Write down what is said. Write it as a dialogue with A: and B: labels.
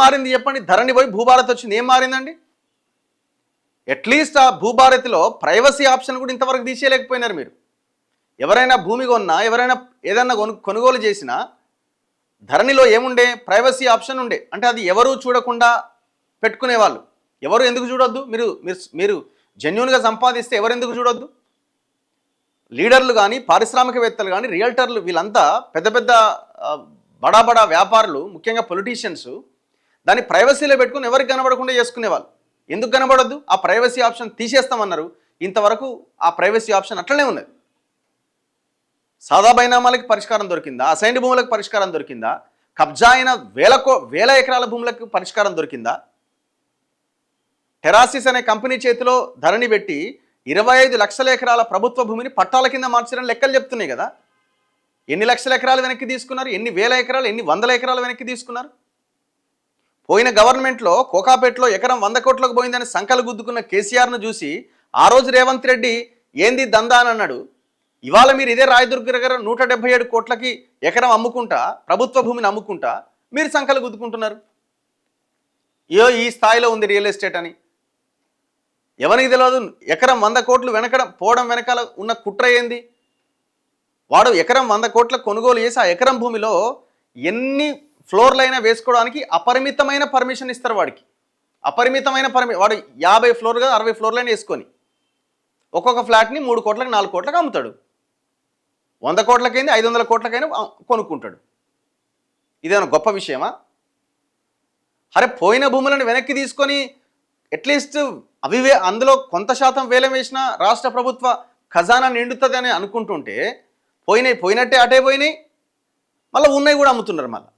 A: మారింది చెప్పండి? ధరణి పోయి భూభారత్ వచ్చింది, ఏం మారిందండి? అట్లీస్ట్ ఆ భూభారతిలో ప్రైవసీ ఆప్షన్ కూడా ఇంతవరకు తీసేయలేకపోయినారు మీరు. ఎవరైనా భూమి కొన్నా, ఎవరైనా ఏదన్నా కొనుగోలు చేసినా ధరణిలో ఏముండే? ప్రైవసీ ఆప్షన్ ఉండే. అంటే అది ఎవరు చూడకుండా పెట్టుకునేవాళ్ళు. ఎవరు ఎందుకు చూడొద్దు? మీరు మీరు మీరు జెన్యూన్గా సంపాదిస్తే ఎవరు ఎందుకు చూడొద్దు? లీడర్లు కానీ, పారిశ్రామికవేత్తలు కానీ, రియల్టర్లు, వీళ్ళంతా పెద్ద పెద్ద బడా బడా వ్యాపారులు, ముఖ్యంగా పొలిటీషియన్స్ దాన్ని ప్రైవసీలో పెట్టుకుని ఎవరికి కనబడకుండా చేసుకునేవాళ్ళు. ఎందుకు కనబడద్దు? ఆ ప్రైవసీ ఆప్షన్ తీసేస్తామన్నారు. ఇంతవరకు ఆ ప్రైవసీ ఆప్షన్ అట్లనే ఉన్నది. సాదా బైనామాలకి పరిష్కారం దొరికిందా? అసైన్డ్ భూములకు పరిష్కారం దొరికిందా? కబ్జా అయిన వేల ఎకరాల భూములకు పరిష్కారం దొరికిందా? టెరాసిస్ అనే కంపెనీ చేతిలో ధరణి పెట్టి 25 లక్షల ఎకరాల ప్రభుత్వ భూమిని పట్టాల కింద మార్చారని లెక్కలు చెప్తున్నాయి కదా. ఎన్ని లక్షల ఎకరాలు వెనక్కి తీసుకున్నారు? ఎన్ని వేల ఎకరాలు, ఎన్ని వందల ఎకరాలు వెనక్కి తీసుకున్నారు? పోయిన గవర్నమెంట్లో కోకాపేటలో ఎకరం 100 కోట్లకు పోయిందని సంకలు గుద్దుకున్న కేసీఆర్ను చూసి ఆ రోజు రేవంత్ రెడ్డి ఏంది దందా అని అన్నాడు. ఇవాళ మీరు ఇదే రాయదుర్గ దగ్గర 177 కోట్లకి ఎకరం అమ్ముకుంటా, ప్రభుత్వ భూమిని అమ్ముకుంటా మీరు సంకలు గుద్దుకుంటున్నారు. ఈ స్థాయిలో ఉంది రియల్ ఎస్టేట్ అని ఎవరికి తెలియదు. ఎకరం 100 కోట్లు పోవడం వెనకాల ఉన్న కుట్ర ఏంది? వాడు ఎకరం 100 కోట్ల కొనుగోలు చేసి ఆ ఎకరం భూమిలో ఎన్ని ఫ్లోర్లైనా వేసుకోవడానికి అపరిమితమైన పర్మిషన్ ఇస్తారు వాడికి. అపరిమితమైన వాడు 50 ఫ్లోర్గా 60 ఫ్లోర్లైనా వేసుకొని ఒక్కొక్క ఫ్లాట్ని 3 కోట్లకు 4 కోట్లకు అమ్ముతాడు. 100 కోట్లకైంది 500 కోట్లకైనా కొనుక్కుంటాడు. ఇదేమైనా గొప్ప విషయమా? అరే పోయిన భూములను వెనక్కి తీసుకొని అట్లీస్ట్ అందులో కొంత శాతం వేలం వేసినా రాష్ట్ర ప్రభుత్వ ఖజానా నిండుతుందని అనుకుంటుంటే పోయినట్టే అటే పోయినాయి, మళ్ళీ ఉన్నాయి కూడా అమ్ముతున్నారు మళ్ళీ.